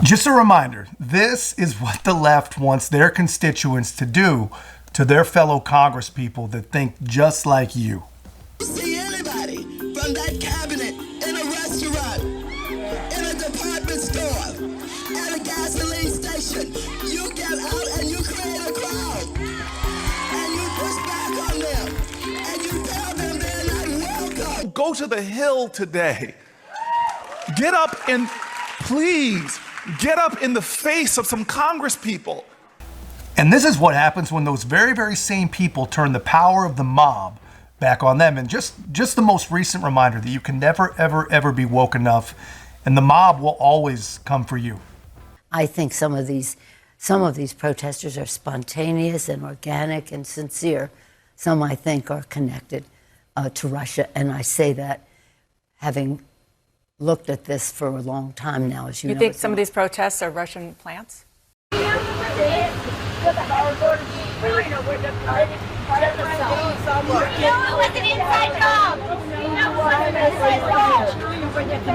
Just a reminder, this is what the left wants their constituents to do to their fellow congresspeople that think just like you. See anybody from that cabinet in a restaurant, in a department store, at a gasoline station, you get out and you create a crowd, and you push back on them, and you tell them they're not welcome. Go to the Hill today. Get up and please get up in the face of some Congress people. And this is what happens when those very, very same people turn the power of the mob back on them. And just the most recent reminder that you can never, ever, ever be woke enough, and the mob will always come for you. I think some of these protesters are spontaneous and organic and sincere. Some, I think, are connected to Russia. And I say that having looked at this for a long time now, as you know. You think some of these protests are Russian plants?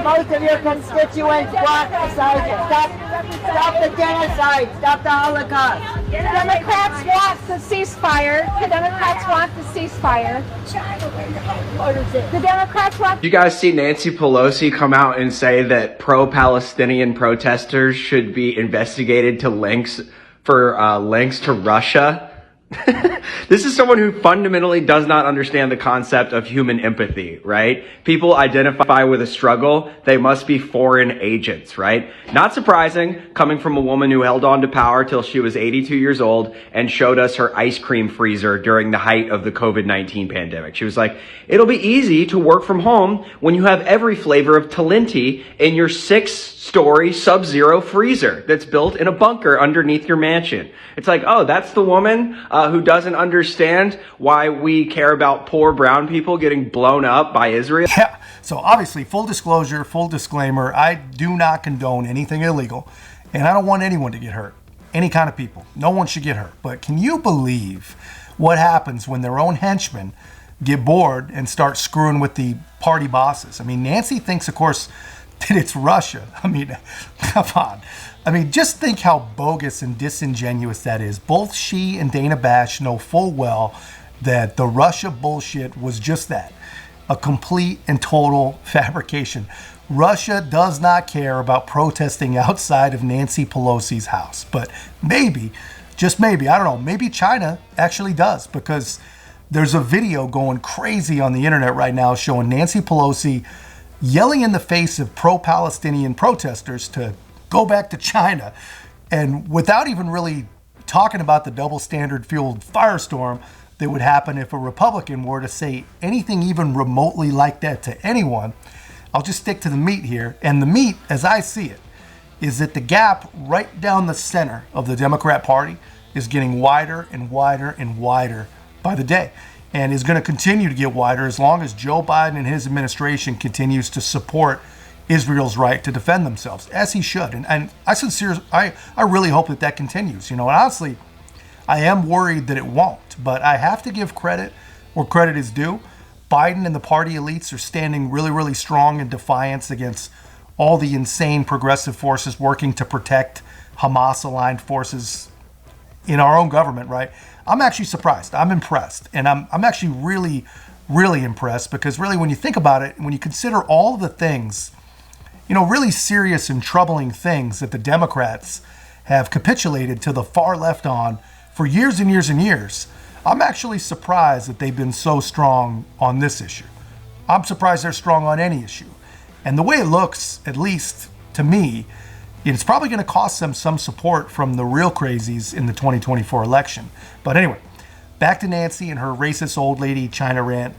Most of your constituents want stop the genocide, stop the Holocaust. The Democrats want the ceasefire. The Democrats want the ceasefire. The Democrats want. You guys see Nancy Pelosi come out and say that pro-Palestinian protesters should be investigated to links to Russia? This is someone who fundamentally does not understand the concept of human empathy, right? People identify with a struggle. They must be foreign agents, right? Not surprising, coming from a woman who held on to power till she was 82 years old and showed us her ice cream freezer during the height of the COVID-19 pandemic. She was like, it'll be easy to work from home when you have every flavor of Talenti in your 6-story sub-zero freezer that's built in a bunker underneath your mansion. It's like, oh, that's the woman who doesn't understand why we care about poor brown people getting blown up by Israel. Yeah, so obviously, full disclosure, full disclaimer, I do not condone anything illegal, and I don't want anyone to get hurt. Any kind of people. No one should get hurt. But can you believe what happens when their own henchmen get bored and start screwing with the party bosses? I mean, Nancy thinks, of course, that it's Russia. I mean, come on. I mean, just think how bogus and disingenuous that is. Both she and Dana Bash know full well that the Russia bullshit was just that, a complete and total fabrication. Russia does not care about protesting outside of Nancy Pelosi's house. But maybe, just maybe, I don't know, maybe China actually does, because there's a video going crazy on the internet right now showing Nancy Pelosi yelling in the face of pro-Palestinian protesters to go back to China, and without even really talking about the double standard fueled firestorm that would happen if a Republican were to say anything even remotely like that to anyone. I'll just stick to the meat here. And the meat, as I see it, is that the gap right down the center of the Democrat Party is getting wider and wider and wider by the day, and is going to continue to get wider as long as Joe Biden and his administration continues to support Israel's right to defend themselves, as he should. And I really hope that continues. You know, and honestly, I am worried that it won't, but I have to give credit where credit is due. Biden and the party elites are standing really, really strong in defiance against all the insane progressive forces working to protect Hamas-aligned forces in our own government, right? I'm actually surprised. I'm impressed. And I'm actually really, really impressed, because really, when you think about it, when you consider all of the things, you know, really serious and troubling things that the Democrats have capitulated to the far left on for years and years and years, I'm actually surprised that they've been so strong on this issue. I'm surprised they're strong on any issue. And the way it looks, at least to me, it's probably going to cost them some support from the real crazies in the 2024 election. But anyway, back to Nancy and her racist old lady China rant.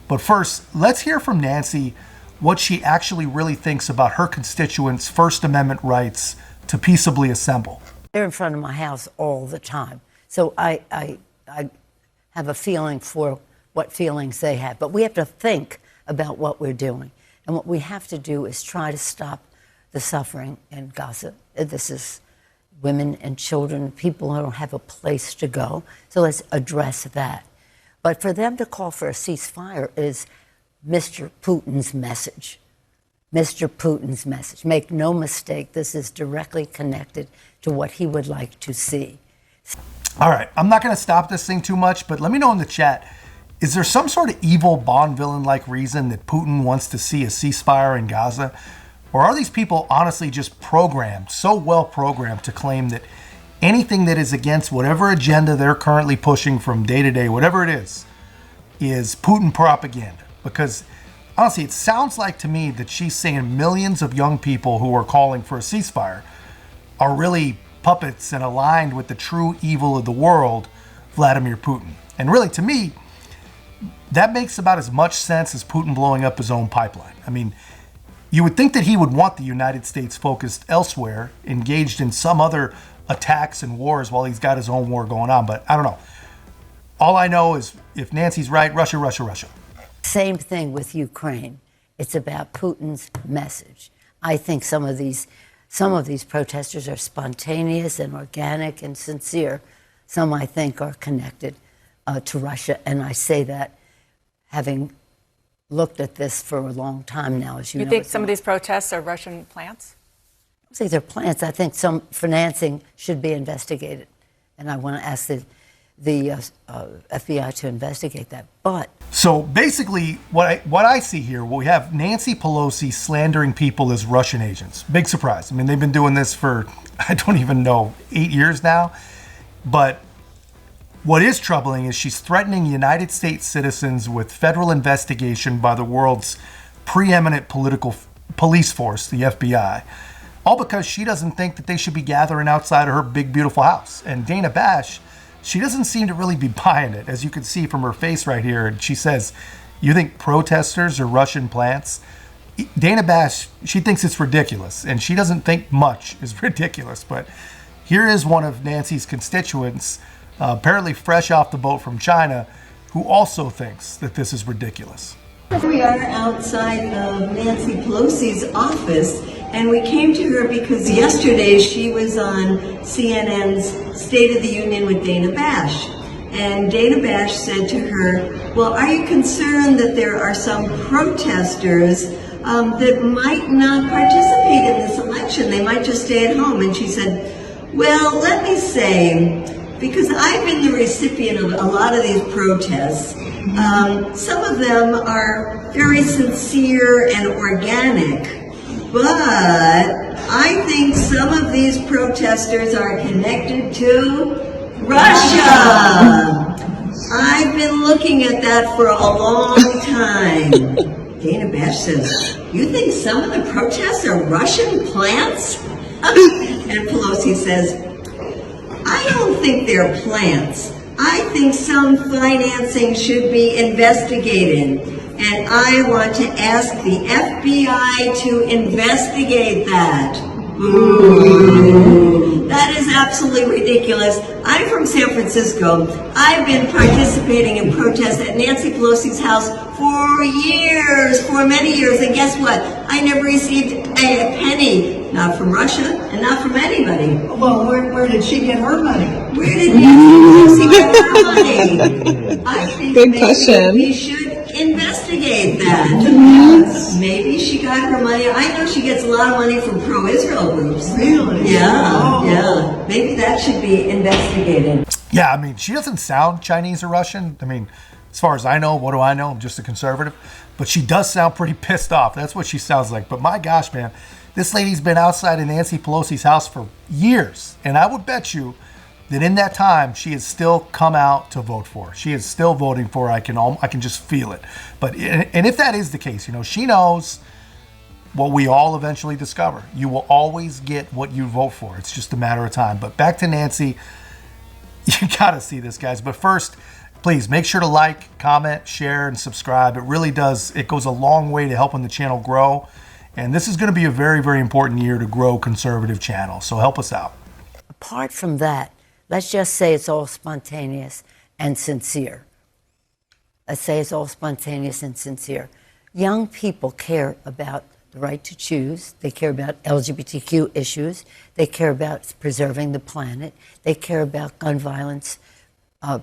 But first, let's hear from Nancy what she actually really thinks about her constituents' First Amendment rights to peaceably assemble. They're in front of my house all the time. So I have a feeling for what feelings they have. But we have to think about what we're doing. And what we have to do is try to stop the suffering in Gaza. This is women and children, people who don't have a place to go. So let's address that. But for them to call for a ceasefire is Mr. Putin's message. Mr. Putin's message. Make no mistake, this is directly connected to what he would like to see. All right, I'm not going to stop this thing too much, but let me know in the chat, is there some sort of evil Bond villain-like reason that Putin wants to see a ceasefire in Gaza? Or are these people honestly just programmed, so well programmed, to claim that anything that is against whatever agenda they're currently pushing from day to day, whatever it is Putin propaganda? Because honestly, it sounds like to me that she's saying millions of young people who are calling for a ceasefire are really puppets and aligned with the true evil of the world, Vladimir Putin. And really, to me, that makes about as much sense as Putin blowing up his own pipeline. I mean, you would think that he would want the United States focused elsewhere, engaged in some other attacks and wars while he's got his own war going on. But I don't know. All I know is if Nancy's right, Russia, Russia, Russia. Same thing with Ukraine. It's about Putin's message. I think some of these protesters are spontaneous and organic and sincere. Some, I think, are connected to Russia. And I say that having looked at this for a long time now, as you know. You think some of these protests are Russian plants? I don't think they're plants. I think some financing should be investigated. And I want to ask the FBI to investigate that. But so basically, what I see here, we have Nancy Pelosi slandering people as Russian agents. Big surprise. I mean, they've been doing this for, I don't even know, 8 years now. But what is troubling is she's threatening United States citizens with federal investigation by the world's preeminent police force, the FBI, all because she doesn't think that they should be gathering outside of her big, beautiful house. And Dana Bash, she doesn't seem to really be buying it, as you can see from her face right here. And she says, "You think protesters are Russian plants?" Dana Bash, she thinks it's ridiculous, and she doesn't think much is ridiculous. But here is one of Nancy's constituents, apparently fresh off the boat from China, who also thinks that this is ridiculous. We are outside of Nancy Pelosi's office, and we came to her because yesterday she was on CNN's State of the Union with Dana Bash. And Dana Bash said to her, well, are you concerned that there are some protesters that might not participate in this election? They might just stay at home. And she said, well, let me say, because I've been the recipient of a lot of these protests, some of them are very sincere and organic, but I think some of these protesters are connected to Russia. I've been looking at that for a long time. Dana Bash says, you think some of the protests are Russian plants? And Pelosi says, I don't think they're plants. I think some financing should be investigated. And I want to ask the FBI to investigate that. Ooh. That is absolutely ridiculous. I'm from San Francisco. I've been participating in protests at Nancy Pelosi's house for years, for many years. And guess what? I never received a penny, not from Russia and not from anybody. Well, where did she get her money? Where did Nancy Pelosi get her money? I think Good maybe question. we should investigate that. Yes. Maybe she got her money. I know she gets a lot of money from pro-Israel groups. Really? Yeah, yeah. Maybe that should be investigated. Yeah, I mean, she doesn't sound Chinese or Russian. I mean, as far as I know, what do I know? I'm just a conservative. But she does sound pretty pissed off. That's what she sounds like. But my gosh, man, this lady's been outside of Nancy Pelosi's house for years. And I would bet you that in that time, she has still come out to vote for her. She is still voting for her. I can just feel it. But and if that is the case, you know, she knows what we all eventually discover. You will always get what you vote for. It's just a matter of time. But back to Nancy, you got to see this, guys. But first, please make sure to like, comment, share, and subscribe. It really does. It goes a long way to helping the channel grow. And this is going to be a very, very important year to grow conservative channel. So help us out. apart from that, let's just say it's all spontaneous and sincere. Let's say it's all spontaneous and sincere. Young people care about the right to choose. They care about LGBTQ issues. They care about preserving the planet. They care about gun violence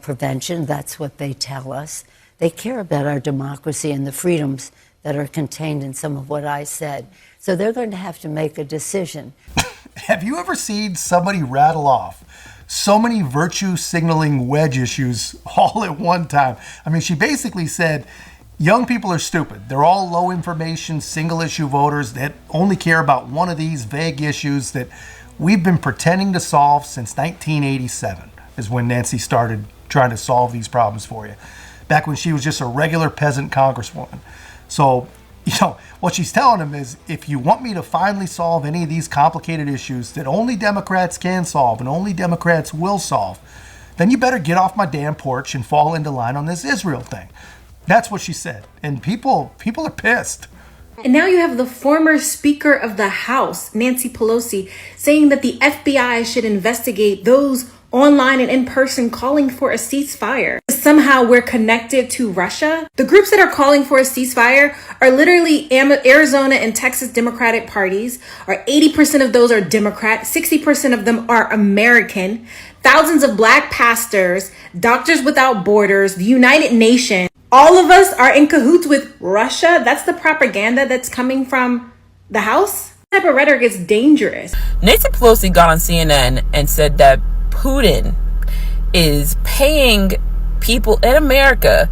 prevention. That's what they tell us. They care about our democracy and the freedoms that are contained in some of what I said. So they're going to have to make a decision. Have you ever seen somebody rattle off so many virtue signaling wedge issues all at one time? I mean, she basically said, young people are stupid. They're all low information, single issue voters that only care about one of these vague issues that we've been pretending to solve since 1987 is when Nancy started trying to solve these problems for you. Back when she was just a regular peasant congresswoman. So, what she's telling him is, if you want me to finally solve any of these complicated issues that only Democrats can solve and only Democrats will solve, then you better get off my damn porch and fall into line on this Israel thing. That's what she said. And people are pissed. And now you have the former Speaker of the House, Nancy Pelosi, saying that the FBI should investigate those online and in person calling for a ceasefire. Somehow we're connected to Russia. The groups that are calling for a ceasefire are literally Arizona and Texas Democratic parties, or 80% of those are Democrat, 60% of them are American, thousands of black pastors, Doctors Without Borders, the United Nations. All of us are in cahoots with Russia. That's the propaganda that's coming from the House. That type of rhetoric is dangerous. Nancy Pelosi got on CNN and said that Putin is paying people in America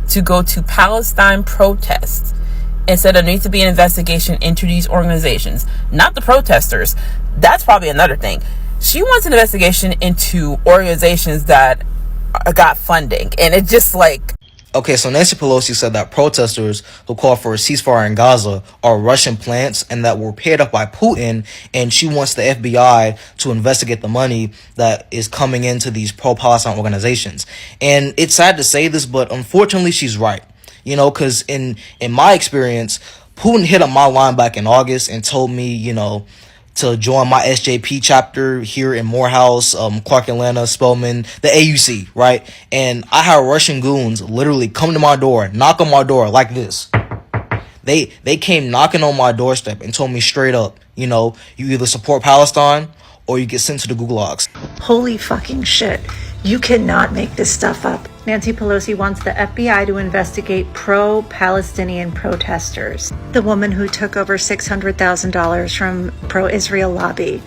to go to Palestine protests, and said there needs to be an investigation into these organizations, not the protesters. That's probably another thing. She wants an investigation into organizations that got funding, and it's just like... Okay, so Nancy Pelosi said that protesters who call for a ceasefire in Gaza are Russian plants and that were paid up by Putin, and she wants the FBI to investigate the money that is coming into these pro-Palestine organizations. And it's sad to say this, but unfortunately she's right. Because in my experience, Putin hit up my line back in August and told me, to join my SJP chapter here in Morehouse, Clark Atlanta, Spelman, the AUC, right? And I had Russian goons literally come to my door, knock on my door like this. They came knocking on my doorstep and told me straight up, you either support Palestine or you get sent to the gulags. Holy fucking shit. You cannot make this stuff up. Nancy Pelosi wants the FBI to investigate pro-Palestinian protesters. The woman who took over $600,000 from pro-Israel lobby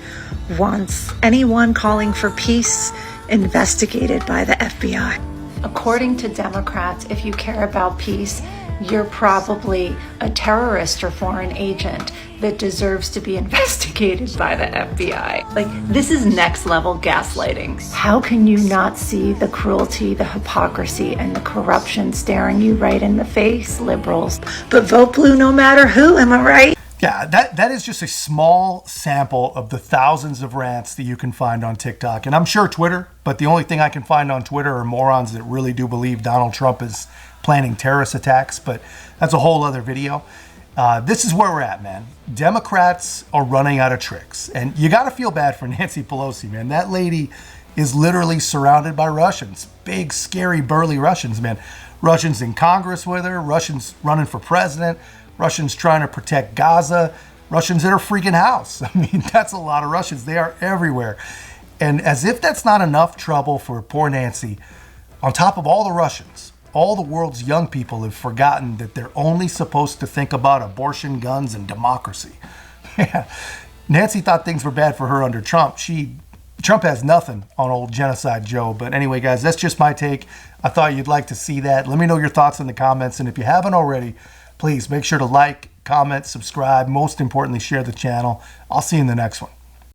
wants anyone calling for peace investigated by the FBI. According to Democrats, if you care about peace, you're probably a terrorist or foreign agent that deserves to be investigated by the FBI. Like, this is next level gaslighting. How can you not see the cruelty, the hypocrisy, and the corruption staring you right in the face, liberals? But vote blue no matter who, am I right? Yeah, that is just a small sample of the thousands of rants that you can find on TikTok. And I'm sure Twitter, but the only thing I can find on Twitter are morons that really do believe Donald Trump is planning terrorist attacks, but that's a whole other video. This is where we're at, man. Democrats are running out of tricks. And you got to feel bad for Nancy Pelosi, man. That lady is literally surrounded by Russians. Big, scary, burly Russians, man. Russians in Congress with her, Russians running for president, Russians trying to protect Gaza, Russians at her freaking house. I mean, that's a lot of Russians. They are everywhere. And as if that's not enough trouble for poor Nancy, on top of all the Russians, all the world's young people have forgotten that they're only supposed to think about abortion, guns, and democracy. Nancy thought things were bad for her under Trump. Trump has nothing on old Genocide Joe. But anyway, guys, that's just my take. I thought you'd like to see that. Let me know your thoughts in the comments. And if you haven't already, please make sure to like, comment, subscribe. Most importantly, share the channel. I'll see you in the next one.